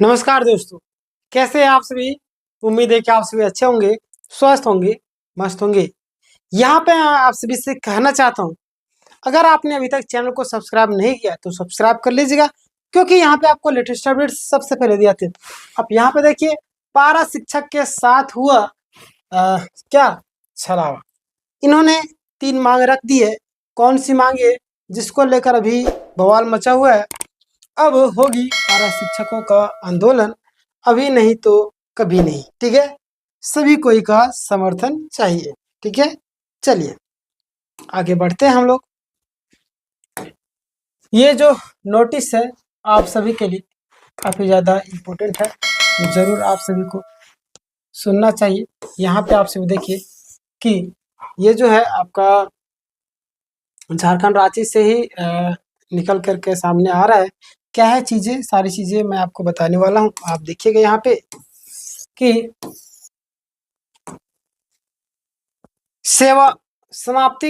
नमस्कार दोस्तों, कैसे हैं आप सभी। उम्मीद है कि आप सभी अच्छे होंगे, स्वस्थ होंगे, मस्त होंगे। यहाँ पे मैं आप सभी से कहना चाहता हूँ, अगर आपने अभी तक चैनल को सब्सक्राइब नहीं किया तो सब्सक्राइब कर लीजिएगा, क्योंकि यहाँ पे आपको लेटेस्ट अपडेट सबसे पहले दिए जाते हैं। अब यहाँ पे देखिए, पारा शिक्षक के साथ हुआ क्या छलावा। इन्होंने 3 मांग रख दी है। कौन सी मांगे, जिसको लेकर अभी बवाल मचा हुआ है। अब होगी पारा शिक्षकों का आंदोलन, अभी नहीं तो कभी नहीं। ठीक है, सभी कोई का समर्थन चाहिए। ठीक है, चलिए आगे बढ़ते हैं हम लोग। ये जो नोटिस है आप सभी के लिए काफी ज्यादा इम्पोर्टेंट है, जरूर आप सभी को सुनना चाहिए। यहाँ पे आप सभी देखिए कि ये जो है आपका झारखंड रांची से ही निकल करके सामने आ रहा है। क्या है चीजें, सारी चीजें मैं आपको बताने वाला हूँ। आप देखिएगा यहाँ पे कि सेवा समाप्ति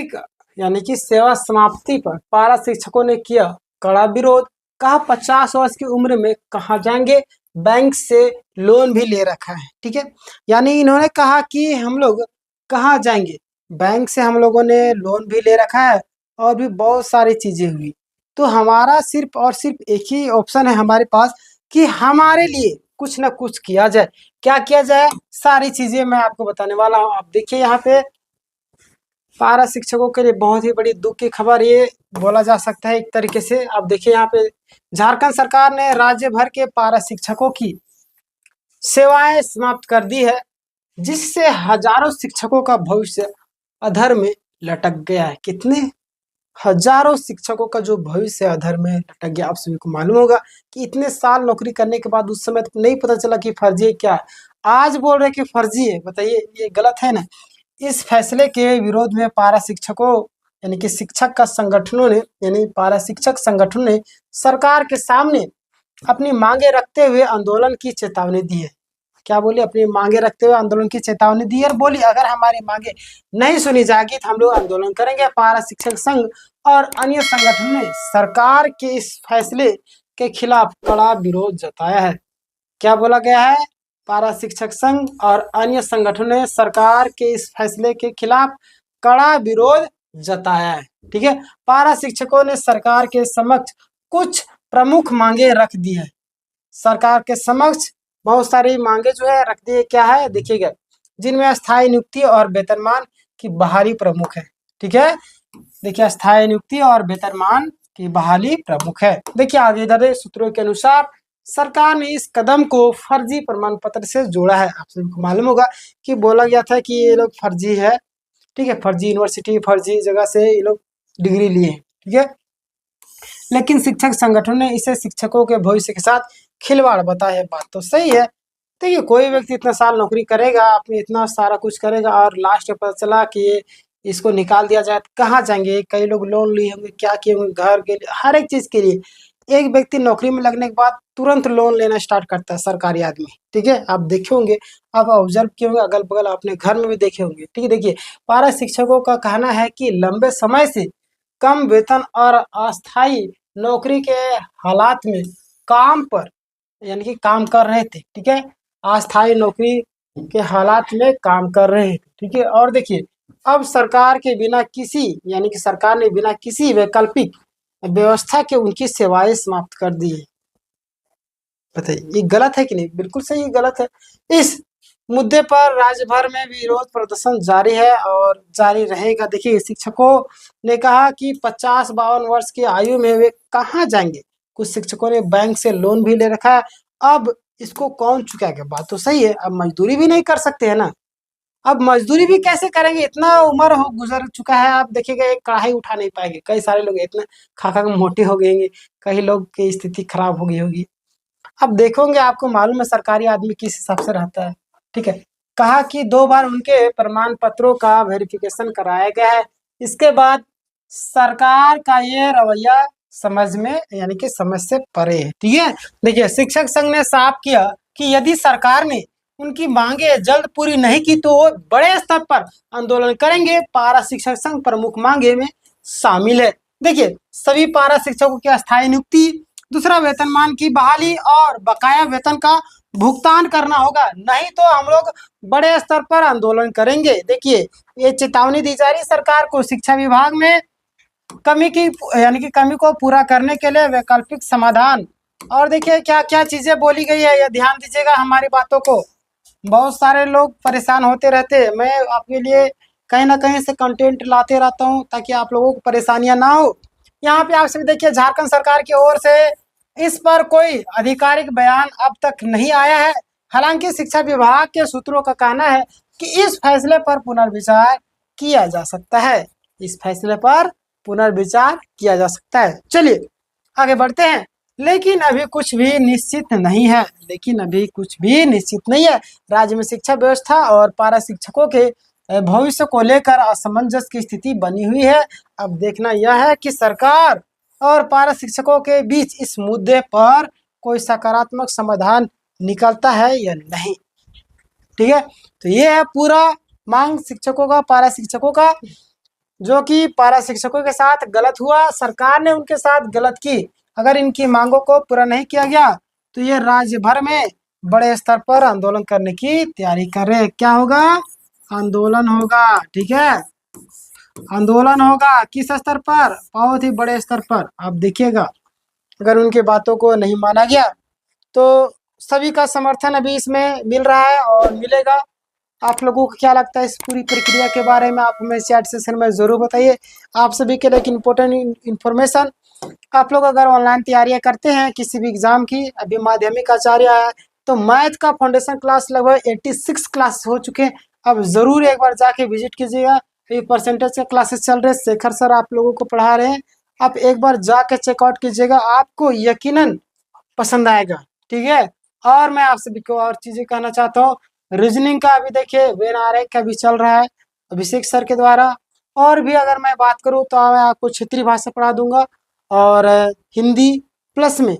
यानी कि सेवा समाप्ति पर पारा शिक्षकों ने किया कड़ा विरोध। कहा 50 वर्ष की उम्र में कहाँ जाएंगे, बैंक से लोन भी ले रखा है। ठीक है, यानी इन्होंने कहा कि हम लोग कहाँ जाएंगे, बैंक से हम लोगों ने लोन भी ले रखा है और भी बहुत सारी चीजें हुई। तो हमारा सिर्फ और सिर्फ एक ही ऑप्शन है हमारे पास कि हमारे लिए कुछ ना कुछ किया जाए। क्या किया जाए, सारी चीजें मैं आपको बताने वाला हूँ। आप देखिए यहाँ पे पारा शिक्षकों के लिए बहुत ही बड़ी दुख की खबर ये बोला जा सकता है एक तरीके से। आप देखिए यहाँ पे झारखंड सरकार ने राज्य भर के पारा शिक्षकों की सेवाएं समाप्त कर दी है, जिससे हजारों शिक्षकों का भविष्य अधर में लटक गया है। कितने हजारों शिक्षकों का जो भविष्य अधर में लटक गया। आप सभी को मालूम होगा कि इतने साल नौकरी करने के बाद उस समय तो नहीं पता चला कि फर्जी है क्या, आज बोल रहे कि फर्जी है। बताइए, ये गलत है ना। इस फैसले के विरोध में पारा शिक्षकों यानी कि शिक्षक का संगठनों ने यानी पारा शिक्षक संगठन ने सरकार के सामने अपनी मांगे रखते हुए आंदोलन की चेतावनी दी है। क्या बोली, अपनी मांगे रखते हुए आंदोलन की चेतावनी दी है और बोली अगर हमारी मांगे नहीं सुनी जाएगी तो हम लोग आंदोलन करेंगे। पारा शिक्षक संघ और अन्य संगठनों ने सरकार के इस फैसले के खिलाफ कड़ा विरोध जताया है। क्या बोला गया है, पारा शिक्षक संघ और अन्य संगठनों ने सरकार के इस फैसले के खिलाफ कड़ा विरोध जताया है। ठीक है, पारा शिक्षकों ने सरकार के समक्ष कुछ प्रमुख मांगे रख दी है। सरकार के समक्ष बहुत सारी मांगे जो है रख दी है। क्या है देखिएगा, जिनमें अस्थायी नियुक्ति और वेतनमान की बहाली प्रमुख है। ठीक है, देखिए अस्थायी नियुक्ति और वेतनमान की बहाली प्रमुख है। देखिए आगे इधर सूत्रों के अनुसार सरकार ने इस कदम को फर्जी प्रमाण पत्र से जोड़ा है। आप सबको मालूम होगा कि बोला गया था कि ये लोग फर्जी है। ठीक है, फर्जी यूनिवर्सिटी, फर्जी जगह से ये लोग डिग्री लिए हैं। ठीक है, लेकिन शिक्षक संगठन ने इसे शिक्षकों के भविष्य के साथ खिलवाड़ बताया है। बात तो सही है। देखिए, कोई व्यक्ति इतना साल नौकरी करेगा, अपने इतना सारा कुछ करेगा और लास्ट में पता चला कि ये इसको निकाल दिया जाए तो कहाँ जाएंगे। कई लोग लोन लिए होंगे, क्या किए होंगे, घर के लिए, हर एक चीज के लिए। एक व्यक्ति नौकरी में लगने के बाद तुरंत लोन लेना स्टार्ट करता है, सरकारी आदमी। ठीक है, आप देखे होंगे, आप ऑब्जर्व किए होंगे, अगल बगल अपने घर में भी देखे होंगे। ठीक है, देखिए पारा शिक्षकों का कहना है कि लंबे समय से कम वेतन और अस्थायी नौकरी के हालात में काम पर यानी कि काम कर रहे थे। ठीक है, अस्थायी नौकरी के हालात में काम कर रहे हैं। ठीक है, और देखिए अब सरकार के बिना किसी यानी कि सरकार ने बिना किसी वैकल्पिक व्यवस्था के उनकी सेवाएं समाप्त कर दी है। बताइए, ये गलत है कि नहीं? बिल्कुल सही, गलत है। इस मुद्दे पर राज्य भर में विरोध प्रदर्शन जारी है और जारी रहेगा। देखिए, शिक्षकों ने कहा कि 50-52 वर्ष की आयु में वे कहाँ जाएंगे। कुछ शिक्षकों ने बैंक से लोन भी ले रखा है, अब इसको कौन चुकाएगा। बात तो सही है, अब मजदूरी भी नहीं कर सकते है ना। अब मजदूरी भी कैसे करेंगे, इतना उम्र हो गुजर चुका है। आप देखिएगा, एक कढ़ाई उठा नहीं पाएंगे। कई सारे लोग इतना खा खा के मोटे हो गए, कई लोग की स्थिति खराब हो गई होगी। अब देखोगे, आपको मालूम है सरकारी आदमी किस हिसाब से रहता है। ठीक है, कहा कि 2 बार उनके प्रमाण पत्रों का वेरिफिकेशन कराया गया है। इसके बाद सरकार का ये रवैया समझ में यानी कि समझ से परे है। ठीक है, देखिए शिक्षक संघ ने साफ किया कि यदि सरकार ने उनकी मांगे जल्द पूरी नहीं की तो वो बड़े स्तर पर आंदोलन करेंगे। पारा शिक्षक संघ प्रमुख मांगे में शामिल है। देखिए, सभी पारा शिक्षकों की अस्थायी नियुक्ति दूसरा, वेतनमान की बहाली और बकाया वेतन का भुगतान करना होगा, नहीं तो हम लोग बड़े स्तर पर आंदोलन करेंगे। देखिए, ये चेतावनी दी जा रही है सरकार को। शिक्षा विभाग में कमी की यानी कि कमी को पूरा करने के लिए वैकल्पिक समाधान। और देखिए क्या क्या चीजें बोली गई है, ये ध्यान दीजिएगा हमारी बातों को। बहुत सारे लोग परेशान होते रहते हैं, मैं आपके लिए कहीं ना कहीं से कंटेंट लाते रहता हूँ ताकि आप लोगों को परेशानियां ना हो। यहाँ पे आप सभी देखिए, झारखंड सरकार की ओर से इस पर कोई आधिकारिक बयान अब तक नहीं आया है। हालांकि शिक्षा विभाग के सूत्रों का कहना है कि इस फैसले पर पुनर्विचार किया जा सकता है। इस फैसले पर पुनर्विचार किया जा सकता है। चलिए आगे बढ़ते हैं। लेकिन अभी कुछ भी निश्चित नहीं है। लेकिन अभी कुछ भी निश्चित नहीं है। राज्य में शिक्षा व्यवस्था और पारा शिक्षकों के भविष्य को लेकर असमंजस की स्थिति बनी हुई है। अब देखना यह है कि सरकार और पारा शिक्षकों के बीच इस मुद्दे पर कोई सकारात्मक समाधान निकलता है या नहीं। ठीक है, तो ये है पूरा मांग शिक्षकों का, पारा शिक्षकों का, जो कि पारा शिक्षकों के साथ गलत हुआ, सरकार ने उनके साथ गलत की। अगर इनकी मांगों को पूरा नहीं किया गया तो ये राज्य भर में बड़े स्तर पर आंदोलन करने की तैयारी कर रहे हैं। क्या होगा? आंदोलन होगा। ठीक है, आंदोलन होगा। किस स्तर पर? बहुत ही बड़े स्तर पर। आप देखिएगा, अगर उनकी बातों को नहीं माना गया तो सभी का समर्थन अभी इसमें मिल रहा है और मिलेगा। आप लोगों को क्या लगता है इस पूरी प्रक्रिया के बारे में? आप हमें चैट सेशन में ज़रूर बताइए। आप सभी के लिए एक इम्पोर्टेंट इन्फॉर्मेशन, आप लोग अगर ऑनलाइन तैयारियां करते हैं किसी भी एग्जाम की, अभी माध्यमिक आचार्य आया है तो मैथ का फाउंडेशन क्लास लगभग 86 क्लास हो चुके हैं। अब ज़रूर एक बार जाके विजिट कीजिएगा। ये परसेंटेज के क्लासेस चल रहे हैं, शेखर सर आप लोगों को पढ़ा रहे हैं। आप एक बार जाके चेकआउट कीजिएगा, आपको यकीनन पसंद आएगा। ठीक है, और मैं आप सभी को और चीज़ें कहना चाहता हूँ। रीजनिंग का अभी देखिए वेन का भी चल रहा है अभिषेक सर के द्वारा। और भी अगर मैं बात करूँ तो मैं आपको क्षेत्रीय भाषा पढ़ा दूंगा और हिंदी प्लस में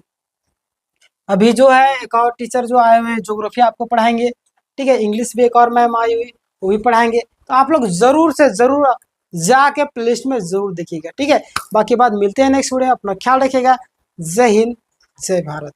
अभी जो है एक और टीचर जो आए हुए हैं ज्योग्राफी आपको पढ़ाएंगे। ठीक है, इंग्लिश भी एक और मैम आई हुई वो भी पढ़ाएंगे। तो आप लोग ज़रूर से ज़रूर जाके प्लेलिस्ट में ज़रूर देखिएगा। ठीक है, बाकी बात मिलते हैं नेक्स्ट वीडियो। अपना ख्याल रखिएगा। जय हिंद, जय भारत।